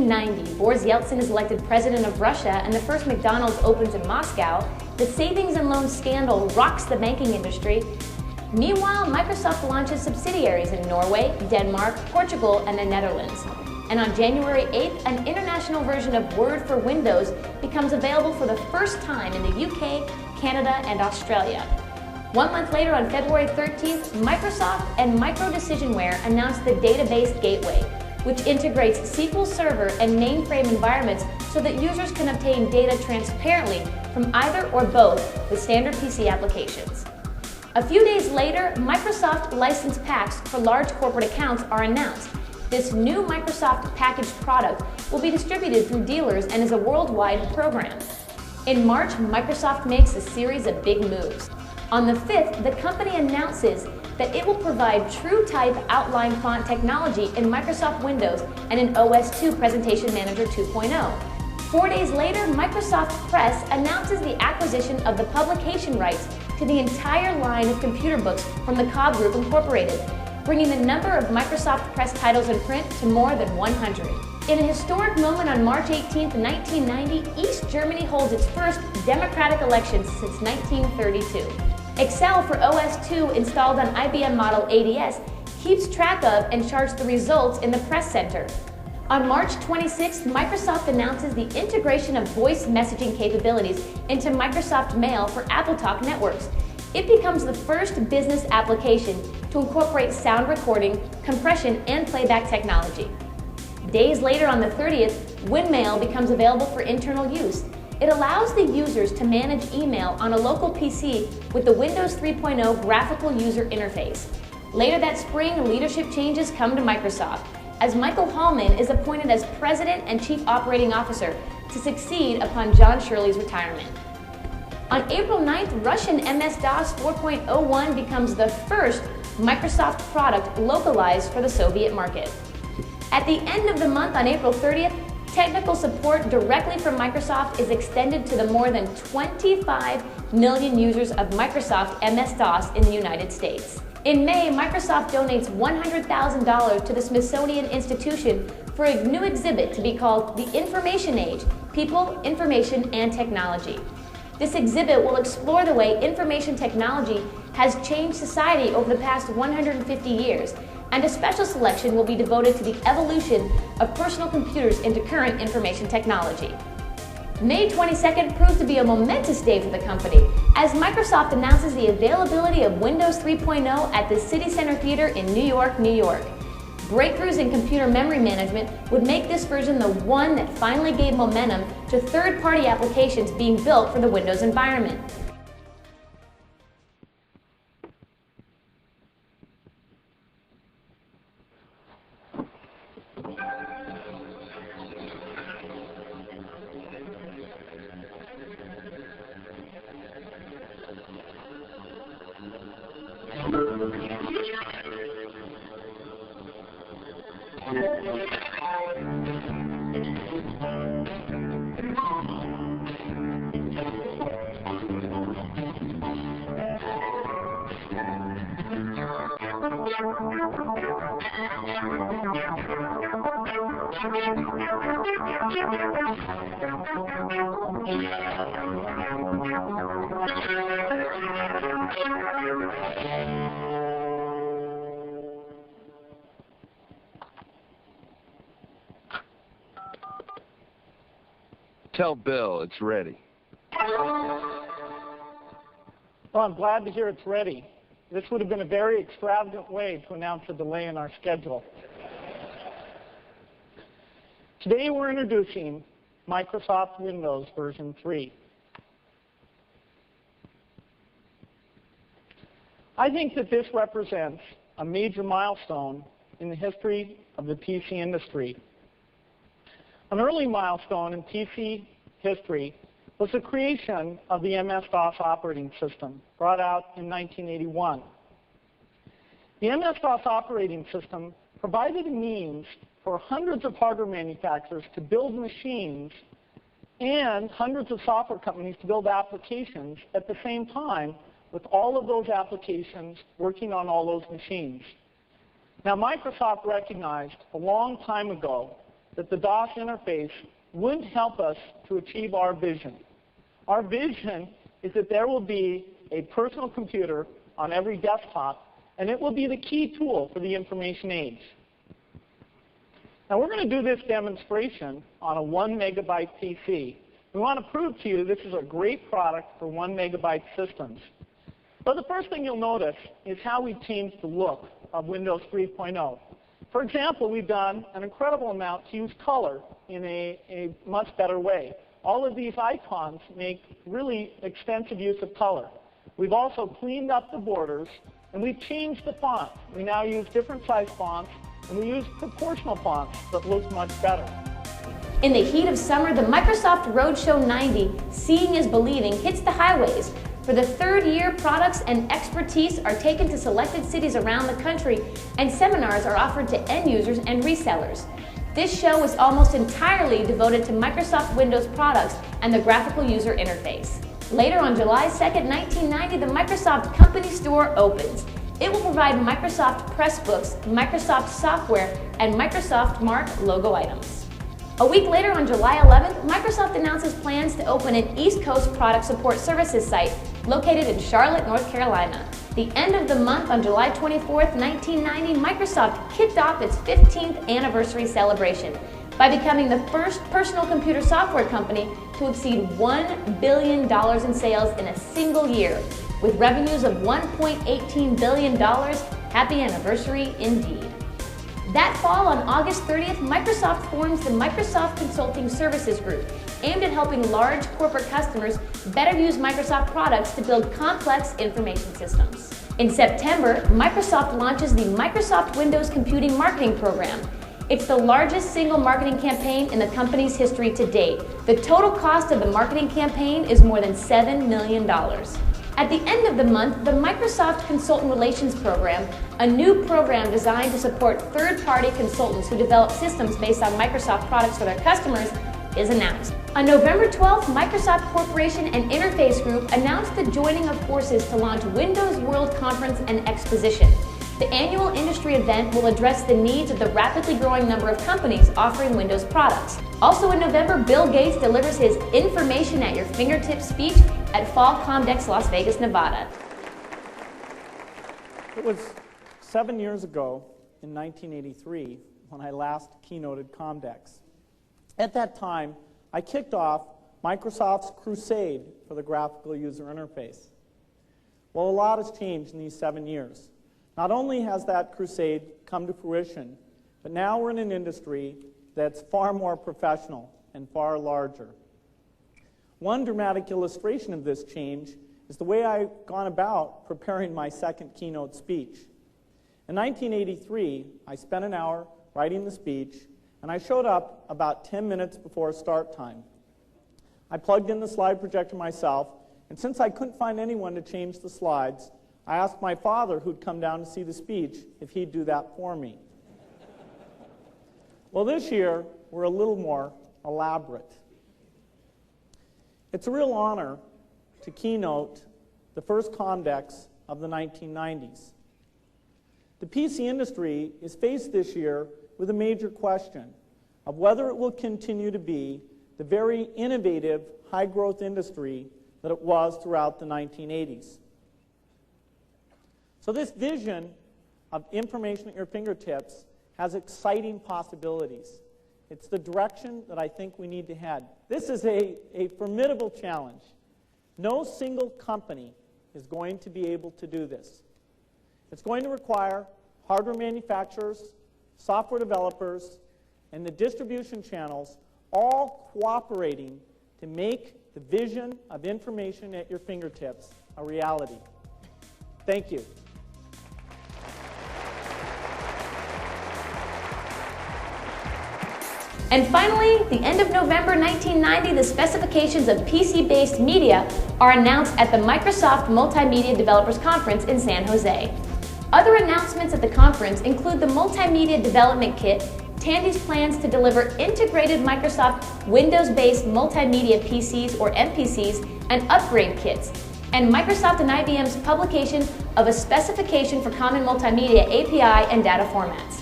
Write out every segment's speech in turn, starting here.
1990, Boris Yeltsin is elected president of Russia and the first McDonald's opens in Moscow, the savings and loan scandal rocks the banking industry. Meanwhile, Microsoft launches subsidiaries in Norway, Denmark, Portugal, and the Netherlands. And on January 8th, an international version of Word for Windows becomes available for the first time in the UK, Canada, and Australia. 1 month later, on February 13th, Microsoft and Microdecisionware announced the Database Gateway, which integrates SQL Server and mainframe environments so that users can obtain data transparently from either or both with standard PC applications. A few days later, Microsoft license packs for large corporate accounts are announced. This new Microsoft packaged product will be distributed through dealers and is a worldwide program. In March, Microsoft makes a series of big moves. On the 5th, the company announces that it will provide TrueType outline font technology in Microsoft Windows and in OS/2 Presentation Manager 2.0. 4 days later, Microsoft Press announces the acquisition of the publication rights to the entire line of computer books from the Cobb Group Incorporated, bringing the number of Microsoft Press titles in print to more than 100. In a historic moment on March 18, 1990, East Germany holds its first democratic elections since 1932. Excel for OS/2 installed on IBM Model ADS keeps track of and charts the results in the Press Center. On March 26th, Microsoft announces the integration of voice messaging capabilities into Microsoft Mail for AppleTalk Networks. It becomes the first business application to incorporate sound recording, compression, and playback technology. Days later, on the 30th, WinMail becomes available for internal use. It allows the users to manage email on a local PC with the Windows 3.0 graphical user interface. Later that spring, leadership changes come to Microsoft, as Michael Hallman is appointed as President and Chief Operating Officer to succeed upon John Shirley's retirement. On April 9th, Russian MS-DOS 4.01 becomes the first Microsoft product localized for the Soviet market. At the end of the month, on April 30th, technical support directly from Microsoft is extended to the more than 25 million users of Microsoft MS-DOS in the United States. In May, Microsoft donates $100,000 to the Smithsonian Institution for a new exhibit to be called The Information Age: People, Information, and Technology. This exhibit will explore the way information technology has changed society over the past 150 years, and a special selection will be devoted to the evolution of personal computers into current information technology. May 22nd proved to be a momentous day for the company, as Microsoft announces the availability of Windows 3.0 at the City Center Theater in New York, New York. Breakthroughs in computer memory management would make this version the one that finally gave momentum to third-party applications being built for the Windows environment. Tell Bill it's ready. Well, I'm glad to hear it's ready. This would have been a very extravagant way to announce a delay in our schedule. Today we're introducing Microsoft Windows version 3. I think that this represents a major milestone in the history of the PC industry. An early milestone in PC history was the creation of the MS-DOS operating system, brought out in 1981. The MS-DOS operating system provided a means for hundreds of hardware manufacturers to build machines and hundreds of software companies to build applications at the same time, with all of those applications working on all those machines. Now, Microsoft recognized a long time ago that the DOS interface wouldn't help us to achieve our vision. Our vision is that there will be a personal computer on every desktop, and it will be the key tool for the information age. Now we're going to do this demonstration on a 1 megabyte PC. We want to prove to you this is a great product for 1 megabyte systems. But the first thing you'll notice is how we've changed the look of Windows 3.0. For example, we've done an incredible amount to use color in a much better way. All of these icons make really extensive use of color. We've also cleaned up the borders, and we've changed the font. We now use different size fonts, and we use proportional fonts that look much better. In the heat of summer, the Microsoft Roadshow 90, Seeing is Believing, hits the highways. For the third year, products and expertise are taken to selected cities around the country, and seminars are offered to end users and resellers. This show is almost entirely devoted to Microsoft Windows products and the graphical user interface. Later on July 2nd, 1990, the Microsoft Company Store opens. It will provide Microsoft Pressbooks, Microsoft Software, and Microsoft Mark logo items. A week later, on July 11th, Microsoft announces plans to open an East Coast product support services site located in Charlotte, North Carolina. The end of the month, on July 24th, 1990, Microsoft kicked off its 15th anniversary celebration by becoming the first personal computer software company to exceed $1 billion in sales in a single year, with revenues of $1.18 billion. Happy anniversary indeed. That fall, on August 30th, Microsoft forms the Microsoft Consulting Services Group, aimed at helping large corporate customers better use Microsoft products to build complex information systems. In September, Microsoft launches the Microsoft Windows Computing Marketing Program. It's the largest single marketing campaign in the company's history to date. The total cost of the marketing campaign is more than $7 million. At the end of the month, the Microsoft Consultant Relations Program, a new program designed to support third-party consultants who develop systems based on Microsoft products for their customers, is announced. On November 12th, Microsoft Corporation and Interface Group announced the joining of forces to launch Windows World Conference and Exposition. The annual industry event will address the needs of the rapidly growing number of companies offering Windows products. Also in November, Bill Gates delivers his Information at Your Fingertips speech at Fall Comdex, Las Vegas, Nevada. It was 7 years ago, in 1983, when I last keynoted Comdex. At that time, I kicked off Microsoft's crusade for the graphical user interface. Well, a lot has changed in these 7 years. Not only has that crusade come to fruition, but now we're in an industry that's far more professional and far larger. One dramatic illustration of this change is the way I've gone about preparing my second keynote speech. In 1983, I spent an hour writing the speech, and I showed up about 10 minutes before start time. I plugged in the slide projector myself, and since I couldn't find anyone to change the slides, I asked my father, who'd come down to see the speech, if he'd do that for me. Well, this year, we're a little more elaborate. It's a real honor to keynote the first Comdex of the 1990s. The PC industry is faced this year with a major question of whether it will continue to be the very innovative, high-growth industry that it was throughout the 1980s. So this vision of information at your fingertips has exciting possibilities. It's the direction that I think we need to head. This is a formidable challenge. No single company is going to be able to do this. It's going to require hardware manufacturers, software developers, and the distribution channels all cooperating to make the vision of information at your fingertips a reality. Thank you. And finally, the end of November 1990, the specifications of PC-based media are announced at the Microsoft Multimedia Developers Conference in San Jose. Other announcements at the conference include the Multimedia Development Kit, Tandy's plans to deliver integrated Microsoft Windows-based multimedia PCs or MPCs and upgrade kits, and Microsoft and IBM's publication of a specification for common multimedia API and data formats.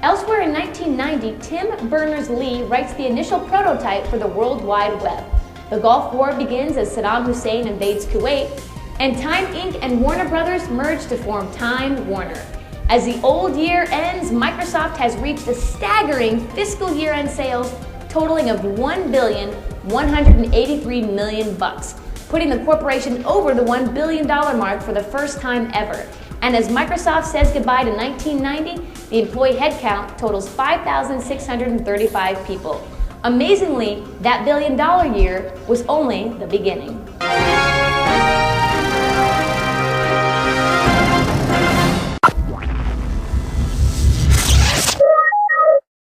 Elsewhere in 1990, Tim Berners-Lee writes the initial prototype for the World Wide Web. The Gulf War begins as Saddam Hussein invades Kuwait, and Time Inc. and Warner Brothers merge to form Time Warner. As the old year ends, Microsoft has reached a staggering fiscal year-end sales totaling of $1,183 million, putting the corporation over the $1 billion mark for the first time ever. And as Microsoft says goodbye to 1990, the employee headcount totals 5,635 people. Amazingly, that billion-dollar year was only the beginning.